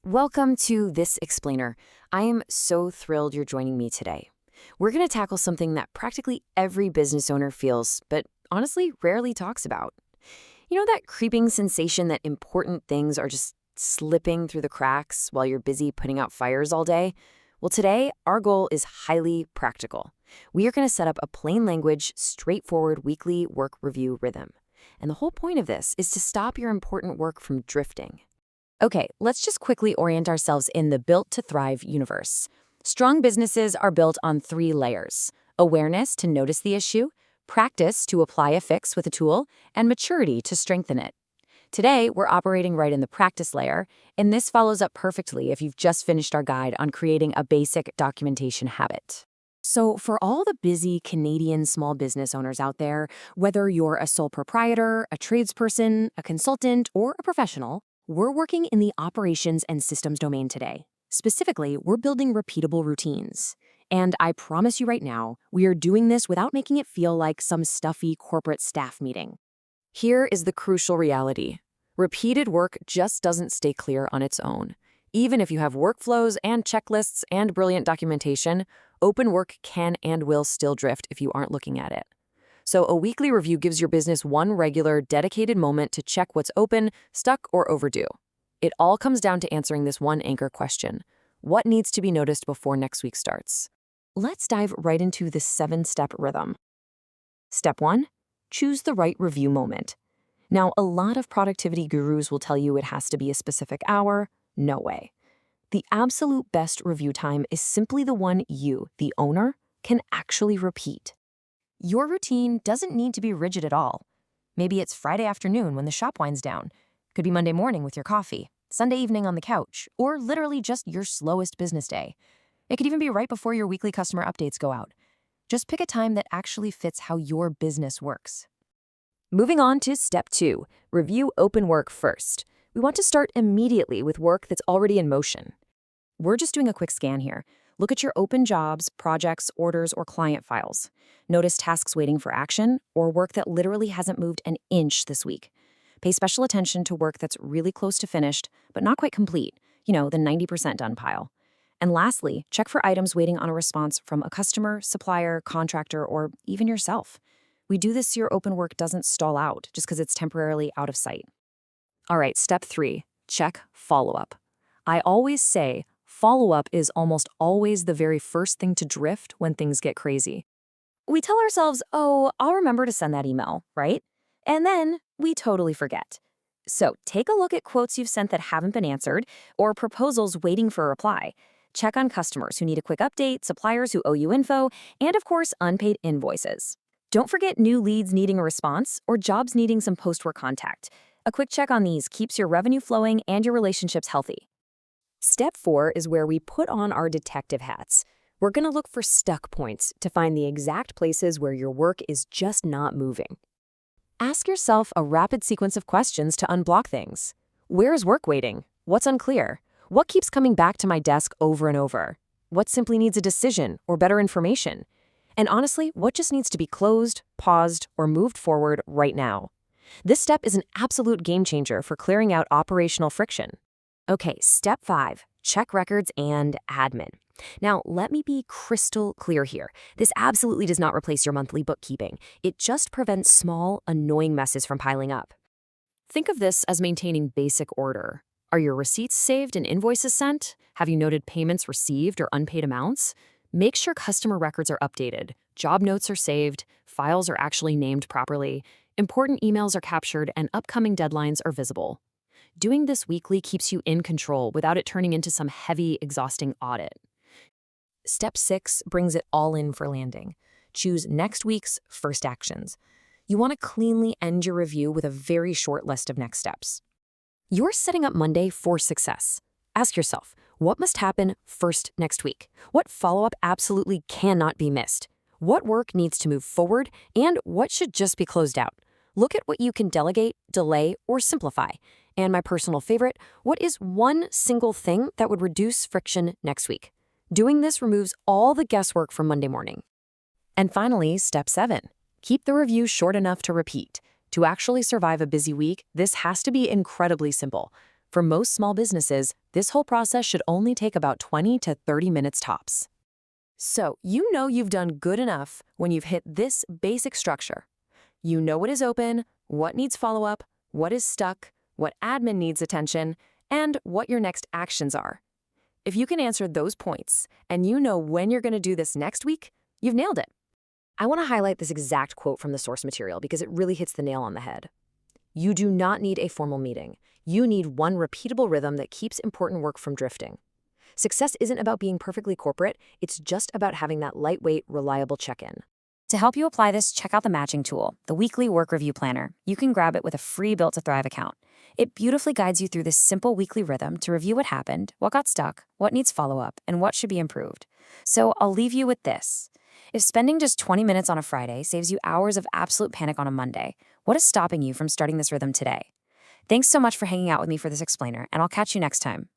Welcome to This Explainer. I am so thrilled you're joining me today. We're going to tackle something that practically every business owner feels, but honestly rarely talks about. You know that creeping sensation that important things are just slipping through the cracks while you're busy putting out fires all day? Well, today, our goal is highly practical. We are going to set up a plain language, straightforward weekly work review rhythm. And the whole point of this is to stop your important work from drifting. Okay, let's just quickly orient ourselves in the Built to Thrive universe. Strong businesses are built on 3 layers: awareness to notice the issue, practice to apply a fix with a tool, and maturity to strengthen it. Today, we're operating right in the practice layer, and this follows up perfectly if you've just finished our guide on creating a basic documentation habit. So for all the busy Canadian small business owners out there, whether you're a sole proprietor, a tradesperson, a consultant, or a professional, we're working in the operations and systems domain today. Specifically, we're building repeatable routines. And I promise you right now, we are doing this without making it feel like some stuffy corporate staff meeting. Here is the crucial reality. Repeated work just doesn't stay clear on its own. Even if you have workflows and checklists and brilliant documentation, open work can and will still drift if you aren't looking at it. So a weekly review gives your business one regular, dedicated moment to check what's open, stuck, or overdue. It all comes down to answering this one anchor question: what needs to be noticed before next week starts? Let's dive right into the 7-step rhythm. Step 1, choose the right review moment. Now, a lot of productivity gurus will tell you it has to be a specific hour. No way. The absolute best review time is simply the one you, the owner, can actually repeat. Your routine doesn't need to be rigid at all. Maybe it's Friday afternoon when the shop winds down. Could be Monday morning with your coffee, Sunday evening on the couch, or literally just your slowest business day. It could even be right before your weekly customer updates go out. Just pick a time that actually fits how your business works. Moving on to step 2, review open work first. We want to start immediately with work that's already in motion. We're just doing a quick scan here. Look at your open jobs, projects, orders, or client files. Notice tasks waiting for action or work that literally hasn't moved an inch this week. Pay special attention to work that's really close to finished, but not quite complete, the 90% done pile. And lastly, check for items waiting on a response from a customer, supplier, contractor, or even yourself. We do this so your open work doesn't stall out just because it's temporarily out of sight. All right, step 3, check follow-up. I always say, follow-up is almost always the very first thing to drift when things get crazy. We tell ourselves, oh, I'll remember to send that email, right? And then we totally forget. So take a look at quotes you've sent that haven't been answered or proposals waiting for a reply. Check on customers who need a quick update, suppliers who owe you info, and of course, unpaid invoices. Don't forget new leads needing a response or jobs needing some post-work contact. A quick check on these keeps your revenue flowing and your relationships healthy. Step 4 is where we put on our detective hats. We're going to look for stuck points to find the exact places where your work is just not moving. Ask yourself a rapid sequence of questions to unblock things. Where is work waiting? What's unclear? What keeps coming back to my desk over and over? What simply needs a decision or better information? And honestly, what just needs to be closed, paused, or moved forward right now? This step is an absolute game changer for clearing out operational friction. Okay, step 5, check records and admin. Now, let me be crystal clear here. This absolutely does not replace your monthly bookkeeping. It just prevents small, annoying messes from piling up. Think of this as maintaining basic order. Are your receipts saved and invoices sent? Have you noted payments received or unpaid amounts? Make sure customer records are updated, job notes are saved, files are actually named properly, important emails are captured, and upcoming deadlines are visible. Doing this weekly keeps you in control without it turning into some heavy, exhausting audit. Step 6 brings it all in for landing. Choose next week's first actions. You want to cleanly end your review with a very short list of next steps. You're setting up Monday for success. Ask yourself, what must happen first next week? What follow-up absolutely cannot be missed? What work needs to move forward, and what should just be closed out? Look at what you can delegate, delay, or simplify. And my personal favorite, what is one single thing that would reduce friction next week? Doing this removes all the guesswork from Monday morning. And finally, step 7, keep the review short enough to repeat. To actually survive a busy week, this has to be incredibly simple. For most small businesses, this whole process should only take about 20 to 30 minutes tops. So, you know you've done good enough when you've hit this basic structure. You know what is open, what needs follow-up, what is stuck, what admin needs attention, and what your next actions are. If you can answer those points, and you know when you're going to do this next week, you've nailed it. I want to highlight this exact quote from the source material because it really hits the nail on the head. You do not need a formal meeting. You need one repeatable rhythm that keeps important work from drifting. Success isn't about being perfectly corporate, it's just about having that lightweight, reliable check-in. To help you apply this, check out the matching tool, the weekly work review planner. You can grab it with a free Built to Thrive account. It beautifully guides you through this simple weekly rhythm to review what happened, what got stuck, what needs follow-up, and what should be improved. So I'll leave you with this. If spending just 20 minutes on a Friday saves you hours of absolute panic on a Monday, what is stopping you from starting this rhythm today? Thanks so much for hanging out with me for this explainer, and I'll catch you next time.